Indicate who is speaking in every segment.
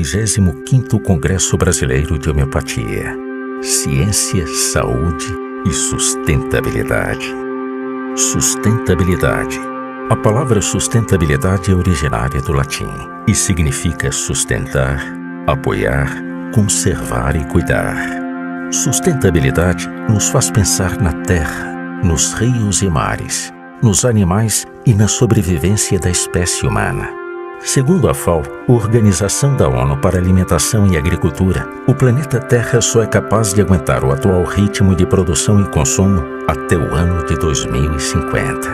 Speaker 1: 35º Congresso Brasileiro de Homeopatia. Ciência, saúde e sustentabilidade. Sustentabilidade. A palavra sustentabilidade é originária do latim e significa sustentar, apoiar, conservar e cuidar. Sustentabilidade nos faz pensar na terra, nos rios e mares, nos animais e na sobrevivência da espécie humana. Segundo a FAO, Organização da ONU para Alimentação e Agricultura, o planeta Terra só é capaz de aguentar o atual ritmo de produção e consumo até o ano de 2050.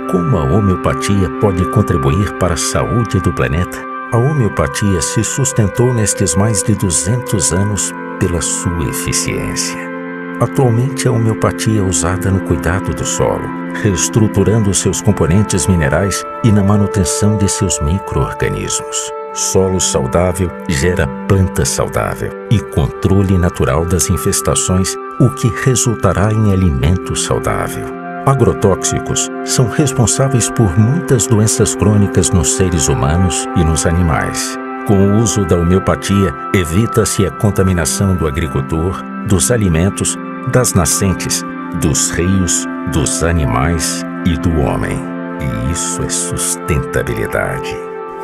Speaker 1: Como a homeopatia pode contribuir para a saúde do planeta? A homeopatia se sustentou nestes mais de 200 anos pela sua eficiência. Atualmente, a homeopatia é usada no cuidado do solo, reestruturando seus componentes minerais e na manutenção de seus micro-organismos. Solo saudável gera planta saudável e controle natural das infestações, o que resultará em alimento saudável. Agrotóxicos são responsáveis por muitas doenças crônicas nos seres humanos e nos animais. Com o uso da homeopatia, evita-se a contaminação do agricultor, dos alimentos, das nascentes, dos rios, dos animais e do homem. E isso é sustentabilidade.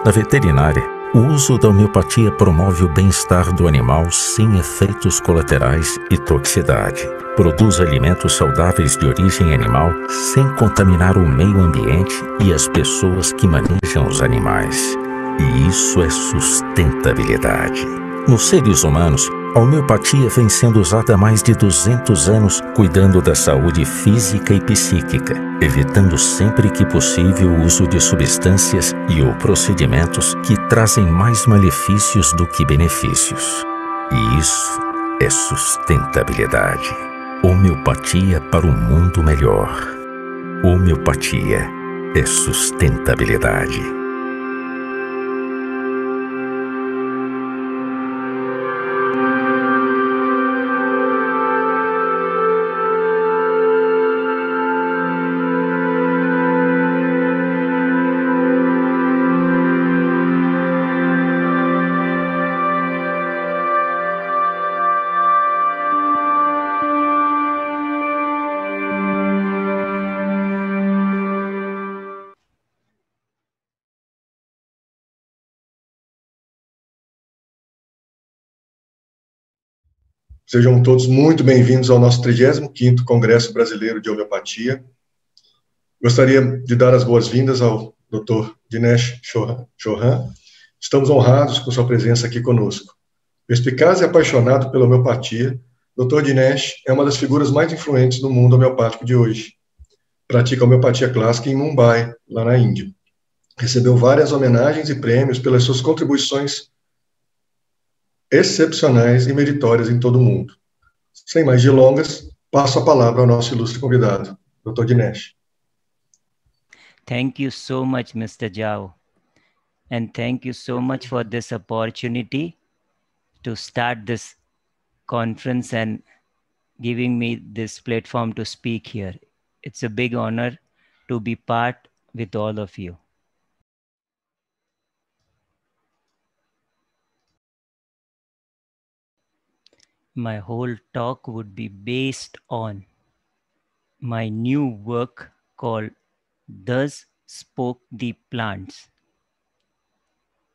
Speaker 1: Na veterinária, o uso da homeopatia promove o bem-estar do animal sem efeitos colaterais e toxicidade. Produz alimentos saudáveis de origem animal sem contaminar o meio ambiente e as pessoas que manejam os animais. E isso é sustentabilidade. Nos seres humanos, a homeopatia vem sendo usada há mais de 200 anos, cuidando da saúde física e psíquica, evitando sempre que possível o uso de substâncias e ou procedimentos que trazem mais malefícios do que benefícios. E isso é sustentabilidade. Homeopatia para um mundo melhor. Homeopatia é sustentabilidade.
Speaker 2: Sejam todos muito bem-vindos ao nosso 35º Congresso Brasileiro de Homeopatia. Gostaria de dar as boas-vindas ao Dr. Dinesh Chauhan. Estamos honrados com sua presença aqui conosco. Perspicaz e apaixonado pela homeopatia, Dr. Dinesh é uma das figuras mais influentes do mundo homeopático de hoje. Pratica homeopatia clássica em Mumbai, lá na Índia. Recebeu várias homenagens e prêmios pelas suas contribuições excepcionais e meritórias em todo o mundo. Sem mais delongas, passo a palavra ao nosso ilustre convidado, Dr. Dinesh.
Speaker 3: Thank you so much, Mr. Jao. And thank you so much for this opportunity to start this conference and giving me this platform to speak here. It's a big honor to be part with all of you. My whole talk would be based on my new work called Thus Spoke the Plants,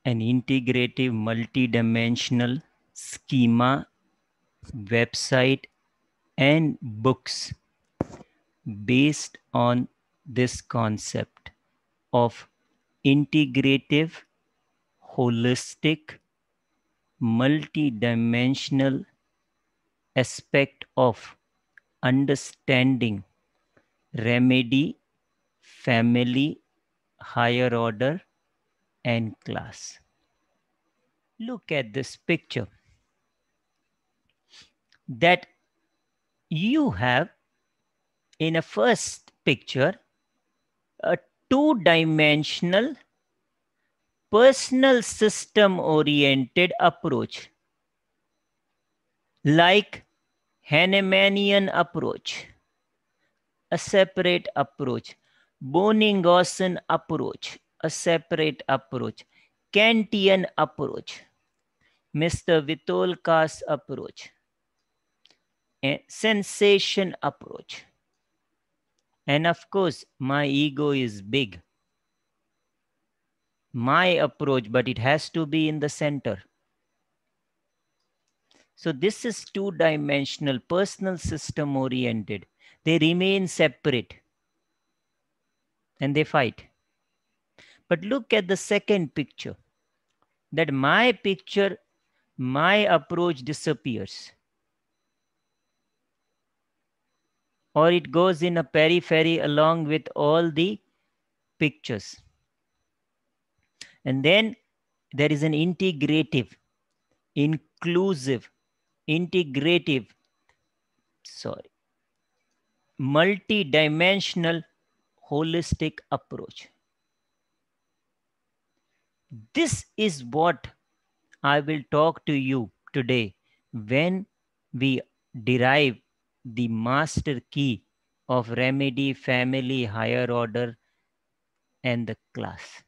Speaker 3: an integrative multidimensional schema, website, and books based on this concept of integrative, holistic, multidimensional aspect of understanding remedy, family, higher order, and class. Look at this picture that you have in a first picture a two-dimensional personal system oriented approach like Hahnemannian approach, a separate approach, Mr. Vitolka's approach, a sensation approach. And of course, my ego is big. My approach, but it has to be in the center. So this is two-dimensional, personal system oriented. They remain separate and they fight. But look at the second picture, that my picture, my approach disappears. Or it goes in a periphery along with all the pictures. And then there is an integrative, inclusive, integrative, multi-dimensional, holistic approach. This is what I will talk to you today when we derive the master key of remedy, family, higher order, and the class.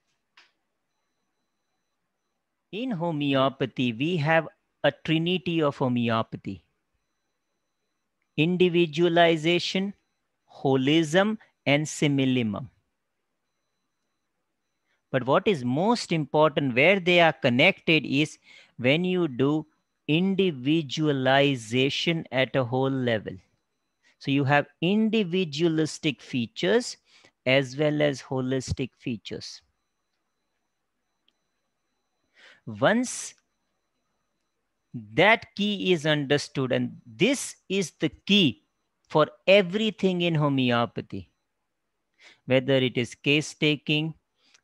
Speaker 3: In homeopathy, we have a trinity of homeopathy: individualization, holism, and similimum. But what is most important, where they are connected, is when you do individualization at a whole level. So you have individualistic features as well as holistic features. Once that key is understood, and this is the key for everything in homeopathy, whether it is case taking,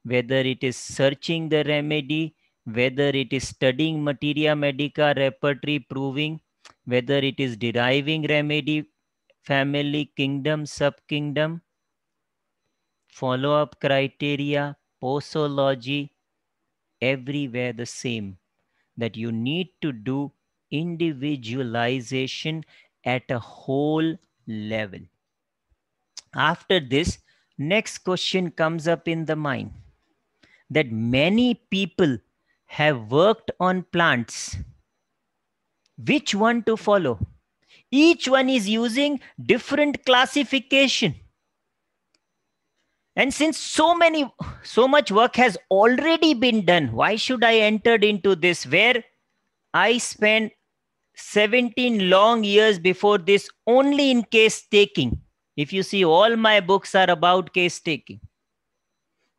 Speaker 3: whether it is searching the remedy, whether it is studying materia medica, repertory proving, whether it is deriving remedy, family, kingdom, sub-kingdom, follow-up criteria, posology, everywhere the same, that you need to do individualization at a whole level. After this, next question comes up in the mind, that many people have worked on plants. Which one to follow? Each one is using different classification. And since so much work has already been done, why should I enter into this, where I spent 17 long years before this only in case taking? If you see, all my books are about case taking.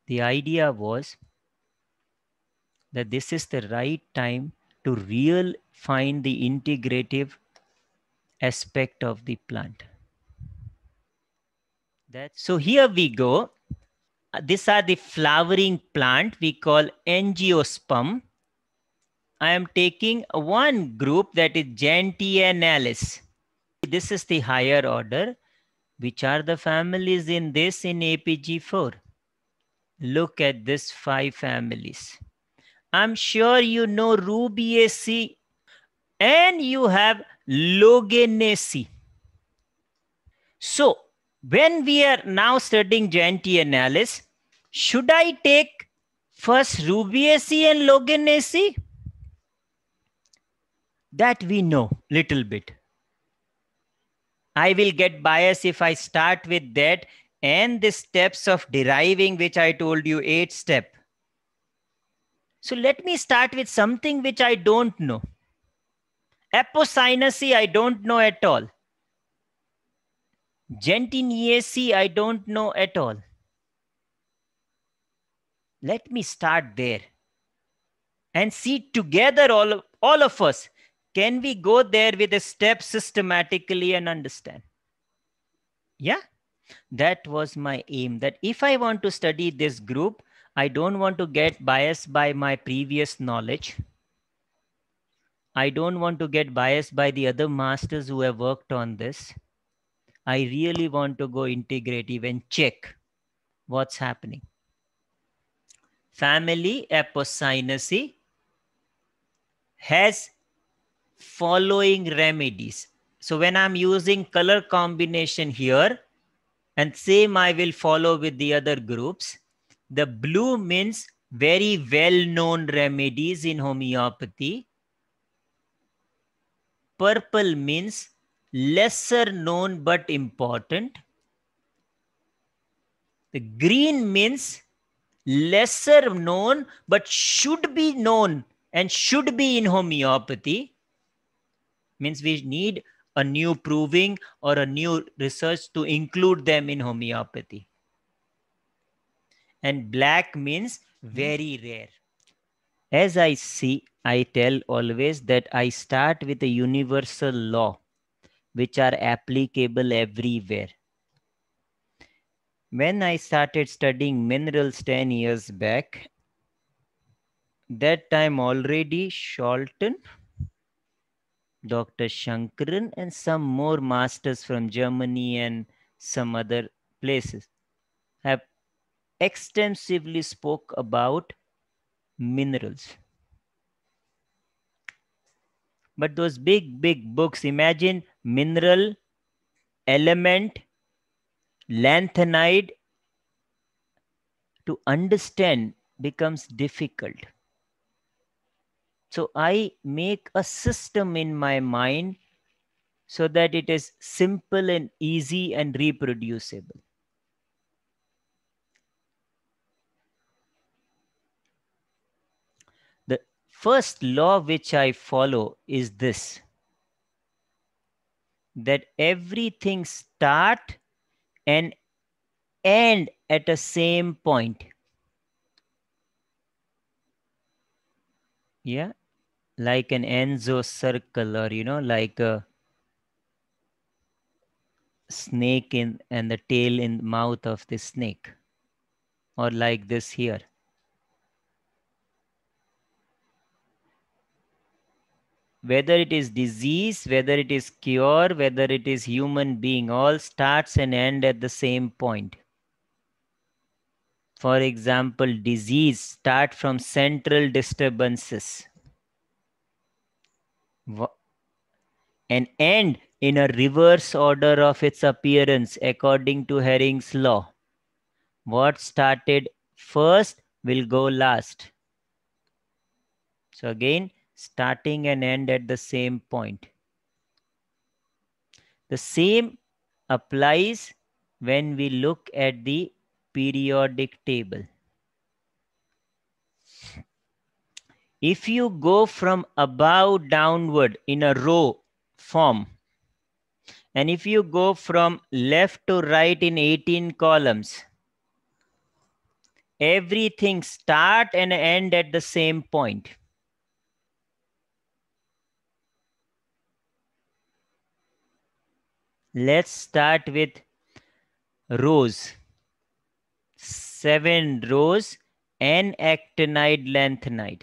Speaker 3: The idea was that this is the right time to find the integrative aspect of the plant. So here we go. These are the flowering plant we call Angiosperm. I am taking one group, that is Gentianalis. This is the higher order. Which are the families in this in APG4? Look at this 5 families. I'm sure you know Rubiaceae and you have Logenaceae. So when we are now studying Gentianalis, should I take first Rubiaceae and Logenaceae? That we know little bit. I will get biased if I start with that and the steps of deriving, which I told you 8 steps. So let me start with something which I don't know. Apocynaceae, I don't know at all. Gentianaceae, I don't know at all. Let me start there and see together, all of us, can we go there with a step systematically and understand? Yeah, that was my aim, that if I want to study this group, I don't want to get biased by my previous knowledge. I don't want to get biased by the other masters who have worked on this. I really want to go integrative and check what's happening. Family Apocynaceae has following remedies. So when I'm using color combination here, and same I will follow with the other groups, the blue means very well-known remedies in homeopathy. purple means lesser known but important. The green means lesser known but should be known and should be in homeopathy. Means we need a new proving or a new research to include them in homeopathy. And black means very rare. As I see, I tell always that I start with a universal law which are applicable everywhere. When I started studying minerals 10 years back, that time already Scholten, Dr. Shankaran, and some more masters from Germany and some other places have extensively spoke about minerals. But those big books, imagine mineral, element, lanthanide, to understand becomes difficult. So I make a system in my mind so that it is simple and easy and reproducible. The first law which I follow is this, that everything start and end at the same point. Yeah, like an Enzo circle, or like a snake and the tail in the mouth of the snake, or like this here. Whether it is disease, whether it is cure, whether it is human being, all starts and end at the same point. For example, disease start from central disturbances and end in a reverse order of its appearance according to Hering's law. What started first will go last. So again, starting and end at the same point. The same applies when we look at the periodic table. If you go from above downward in a row form, and if you go from left to right in 18 columns, everything start and end at the same point. Let's start with rows. 7 rows, N-actinide lanthanide.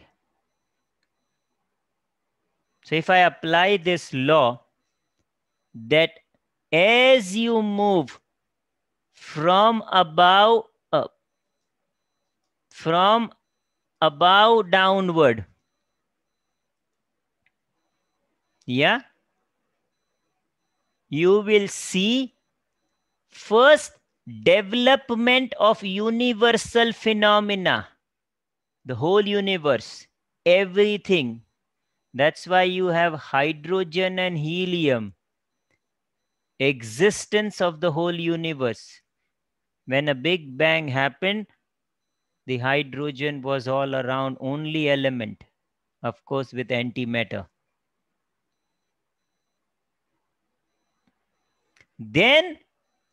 Speaker 3: So if I apply this law, that as you move from above up, from above downward, yeah, you will see first development of universal phenomena, the whole universe, everything. That's why you have hydrogen and helium, existence of the whole universe. When a big bang happened, the hydrogen was all around, only element, of course, with antimatter. Then,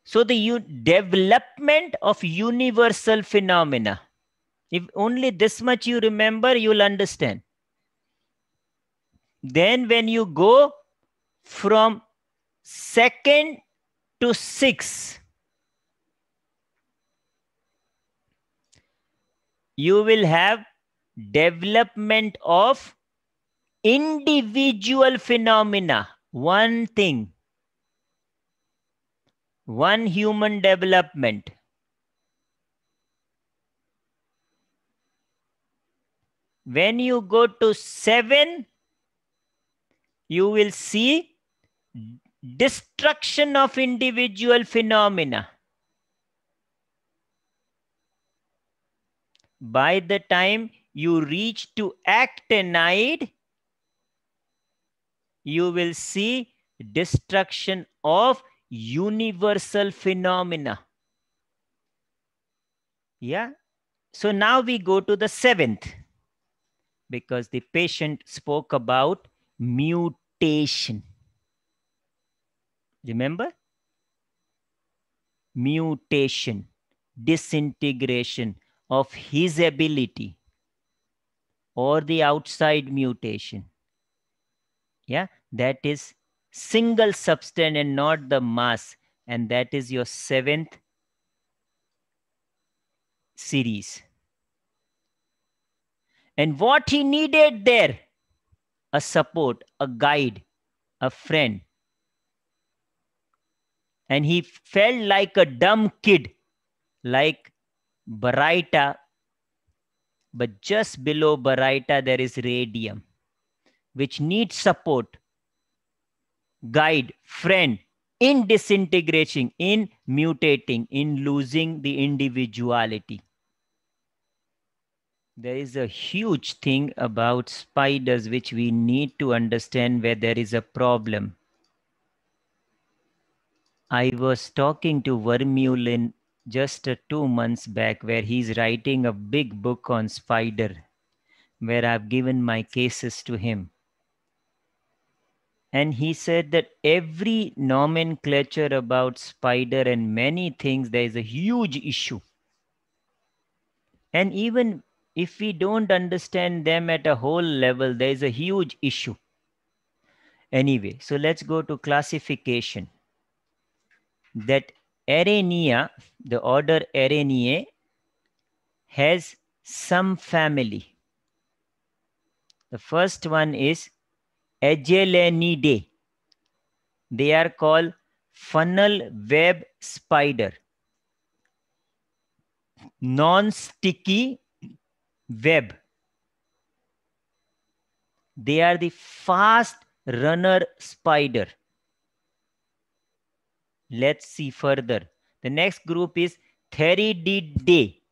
Speaker 3: so the development of universal phenomena. If only this much you remember, you'll understand. Then when you go from 2nd to 6th, you will have development of individual phenomena, one thing, one human development. When you go to 7, you will see destruction of individual phenomena. By the time you reach to actinide, you will see destruction of universal phenomena. Yeah. So now we go to the 7th, because the patient spoke about mutation. Remember? Mutation, disintegration of his ability, or the outside mutation. Yeah, that is single substance and not the mass. And that is your 7th series. And what he needed there? A support, a guide, a friend. And he felt like a dumb kid, like Baryta, but just below Baryta there is radium, which needs support, guide, friend, in disintegrating, in mutating, in losing the individuality. There is a huge thing about spiders which we need to understand where there is a problem. I was talking to Vermeulen just 2 months back, where he's writing a big book on spider, where I've given my cases to him. And he said that every nomenclature about spider and many things, there is a huge issue. And even if we don't understand them at a whole level, there is a huge issue. Anyway, so let's go to classification. That Araneae, the order Araneae, has some family. The first one is Agelenidae. They are called funnel web spider, non-sticky web. They are the fast runner spider. Let's see further. The next group is Theridiidae.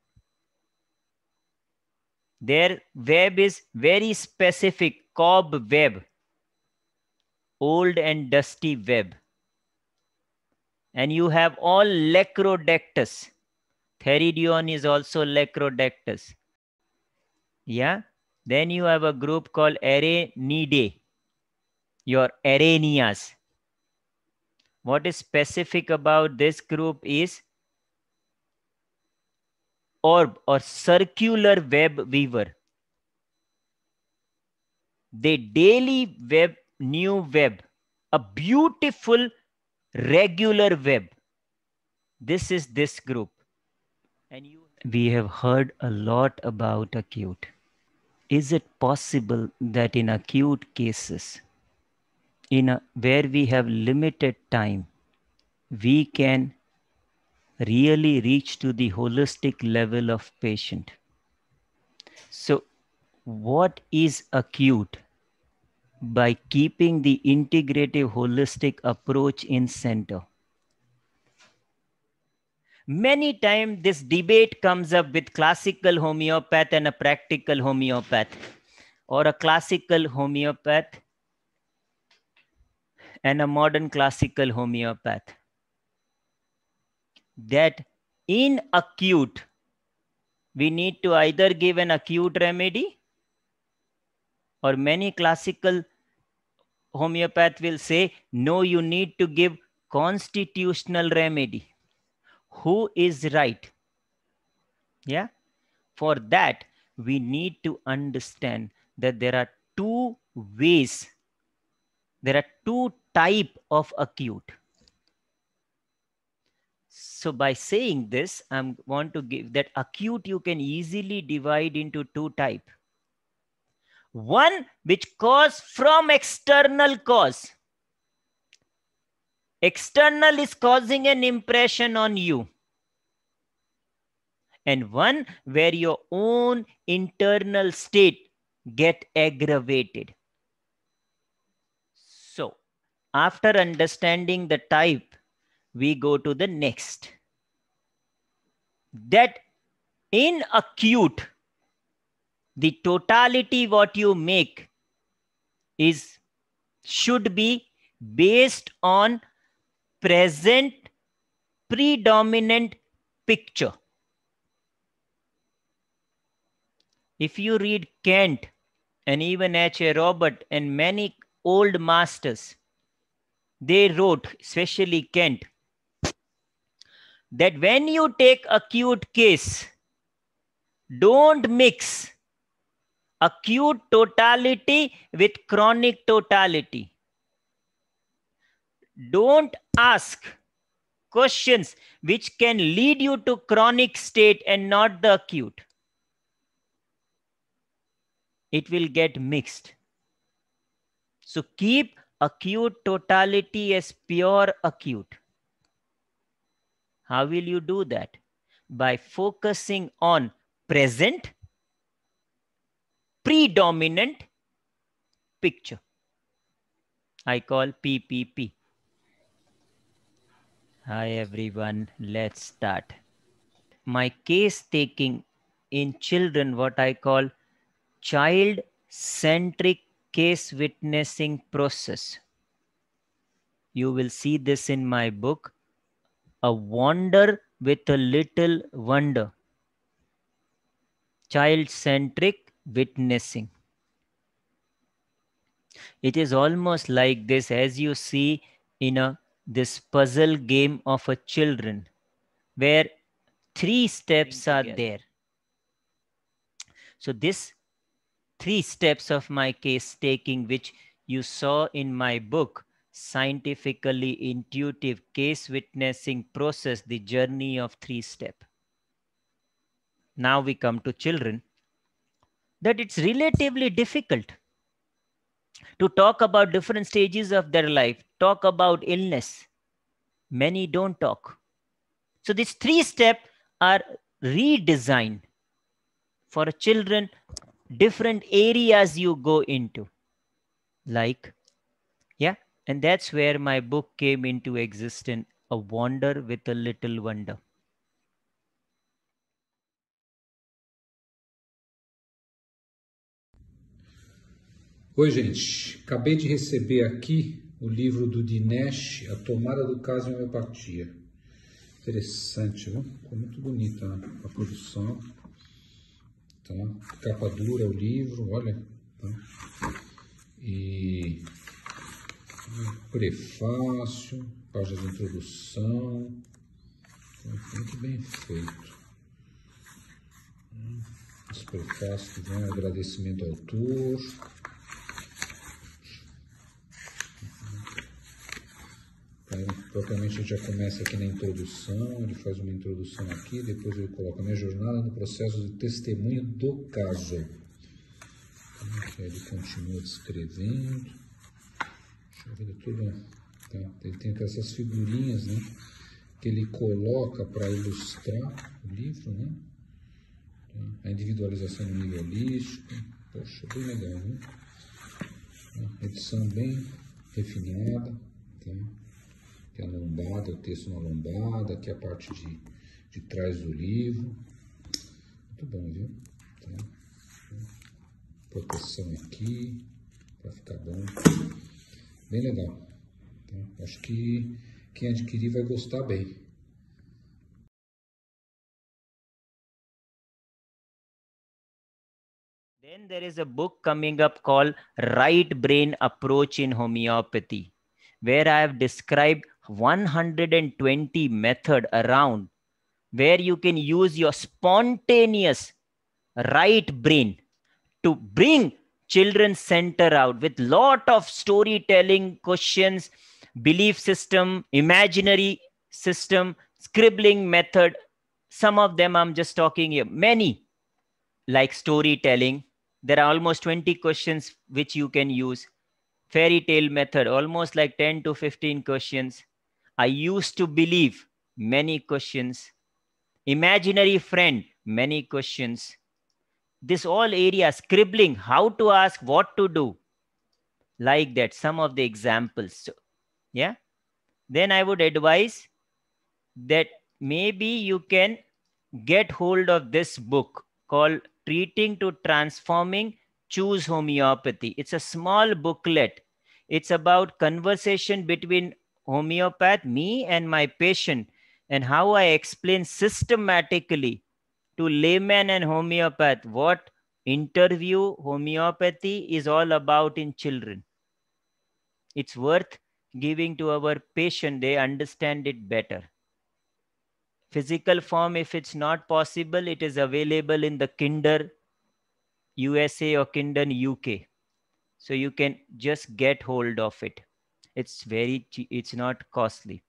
Speaker 3: Their web is very specific, cob web, old and dusty web. And you have all Lecrodectus. Theridion is also Lecrodectus. Yeah. Then you have a group called Araneae, your Araneas. What is specific about this group is orb or circular web weaver. They daily web new web, a beautiful regular web. This is this group. And we have heard a lot about acute. Is it possible that in acute cases, where we have limited time, we can really reach to the holistic level of patient? So what is acute? By keeping the integrative holistic approach in center. Many times this debate comes up with classical homeopath and a practical homeopath, or a classical homeopath and a modern classical homeopath. That in acute, we need to either give an acute remedy, or many classical homeopath will say, no, you need to give constitutional remedy. Who is right? Yeah. For that, we need to understand that there are two ways. There are two types of acute. So by saying this, I want to give that acute you can easily divide into two types. One which cause from external cause. External is causing an impression on you. And one where your own internal state get aggravated. So after understanding the type, we go to the next. That in acute, the totality what you make is should be based on present predominant picture. If you read Kant and even H.A. Robert and many old masters, they wrote, especially Kant, that when you take acute case, don't mix acute totality with chronic totality. Don't ask questions which can lead you to chronic state and not the acute. It will get mixed. So keep acute totality as pure acute. How will you do that? By focusing on present predominant picture. I call PPP. Hi everyone, let's start. My case taking in children, what I call child-centric case witnessing process. You will see this in my book, A Wonder with a Little Wonder. Child-centric witnessing. It is almost like this, as you see in this puzzle game of a children, where 3 steps are there. So this 3 steps of my case taking, which you saw in my book, Scientifically Intuitive Case Witnessing Process, the journey of 3 steps. Now we come to children, that it's relatively difficult to talk about different stages of their life, talk about illness. Many don't talk. So these 3 steps are redesigned for children, different areas you go into. Like, yeah, and that's where my book came into existence, A Wonder with a Little Wonder.
Speaker 4: Oi, gente. Acabei de receber aqui o livro do Dinesh, A Tomada do Caso em Homeopatia. Interessante, viu? Ficou muito bonita, né? A produção. Tá? Capa dura o livro, olha. Tá? E prefácio, página de introdução. Muito bem feito. Os prefácios que vão, agradecimento ao autor. Propriamente ele já começa aqui na introdução, ele faz uma introdução aqui, depois ele coloca minha jornada no processo de testemunho do caso. Então, ele continua descrevendo. Deixa eu ver tudo. Tá? Ele tem essas figurinhas, né, que ele coloca para ilustrar o livro, né? A individualização no nível holístico. Poxa, bem legal, né? Edição bem refinada. Tá? Aqui a lombada, o texto na lombada, aqui a parte de trás do livro. Muito bom, viu? Tá? Proteção aqui, para ficar bom. Bem legal. Tá? Acho que quem adquirir vai gostar bem.
Speaker 3: Then there is a book coming up called Right Brain Approach in Homeopathy, where I have described 120 method around where you can use your spontaneous right brain to bring children center out with lot of storytelling questions, belief system, imaginary system, scribbling method. Some of them I'm just talking here. Many like storytelling. There are almost 20 questions which you can use. Fairy tale method, almost like 10 to 15 questions. I used to believe, many questions. Imaginary friend, many questions. This all area, scribbling, how to ask, what to do. Like that, some of the examples. So, yeah. Then I would advise that maybe you can get hold of this book called Treating to Transforming, Choose Homeopathy. It's a small booklet. It's about conversation between homeopath, me and my patient, and how I explain systematically to layman and homeopath what interview homeopathy is all about in children. It's worth giving to our patient. They understand it better. Physical form, if it's not possible, it is available in the Kinder USA or Kinder UK. So you can just get hold of it. It's very cheap. It's not costly.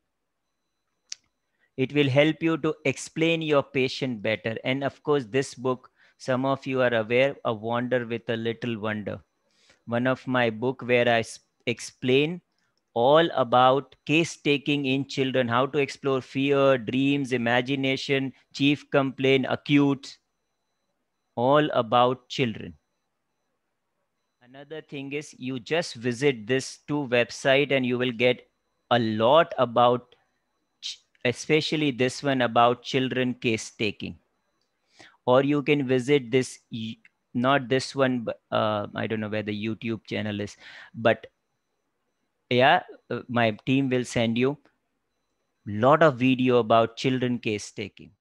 Speaker 3: It will help you to explain your patient better. And of course, this book, some of you are aware, A Wander with a Little Wonder. One of my book where I explain all about case taking in children, how to explore fear, dreams, imagination, chief complaint, acute, all about children. Another thing is you just visit this 2 website and you will get a lot about, especially this one about children case taking. Or you can visit this, not this one, but I don't know where the YouTube channel is, but yeah, my team will send you a lot of video about children case taking.